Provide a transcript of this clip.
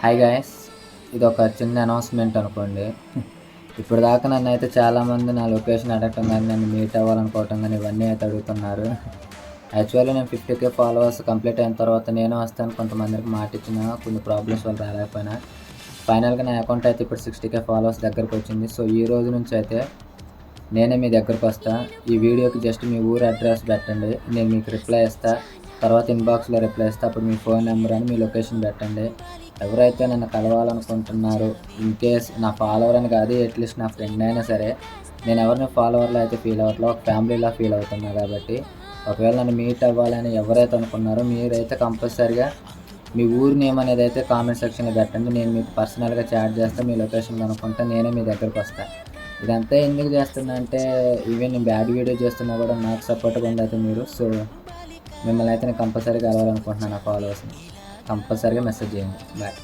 Hi guys, ఇది ఒక చిన్న అనౌన్స్మెంట్ అనుకోండి. ఇప్పుడు దాకా నన్ను అయితే చాలామంది నా లొకేషన్ అడగటం కానీ, నన్ను మీట్ అవ్వాలనుకోవటం కానీ ఇవన్నీ అయితే అడుగుతున్నారు. యాక్చువల్లీ నేను 50K ఫాలోవర్స్ కంప్లీట్ అయిన తర్వాత నేను వస్తాను, కొంతమందికి మాట ఇచ్చిన, కొన్ని ప్రాబ్లమ్స్ వల్ల రాలేకపోయినా ఫైనల్గా నా అకౌంట్ అయితే ఇప్పుడు 60K ఫాలోవర్స్ దగ్గరకు వచ్చింది. సో ఈ రోజు నుంచి అయితే నేనే మీ దగ్గరకు వస్తా. ఈ వీడియోకి జస్ట్ మీ ఊరు అడ్రస్ పెట్టండి, నేను మీకు రిప్లై ఇస్తా. తర్వాత ఇన్బాక్స్లో రిప్లై ఇస్తా. అప్పుడు మీ ఫోన్ నెంబర్ అని మీ లొకేషన్ పెట్టండి. ఎవరైతే నన్ను కలవాలనుకుంటున్నారో, ఇన్ కేస్ నా ఫాలోవర్ అని కాదు, అట్లీస్ట్ నా ఫ్రెండ్ అయినా సరే, నేను ఎవరిని ఫాలోవర్లో అయితే ఫీల్ అవ్వట్లేదు, ఒక ఫ్యామిలీలా ఫీల్ అవుతున్నా. కాబట్టి ఒకవేళ నన్ను మీట్ అవ్వాలని ఎవరైతే అనుకున్నారో మీరైతే కంపల్సరిగా మీ ఊరి నేమ్ అనేది అయితే కామెంట్ సెక్షన్లో పెట్టండి. నేను మీకు పర్సనల్గా చాట్ చేస్తాను, మీ లొకేషన్ కనుక్కుంటా, నేనే మీ దగ్గరకు వస్తాను. ఇదంతా ఎందుకు చేస్తున్నా అంటే, ఈవెన్ నేను బ్యాడ్ వీడియో చేస్తున్నా కూడా నాకు సపోర్ట్గా ఉండదు మీరు. సో మిమ్మల్ని అయితే నేను కంపల్సరీగా కలవాలనుకుంటున్నాను. నా ఫాలోవర్స్ని కంపల్సరీగా మెసేజ్ చేయండి. బాయ్.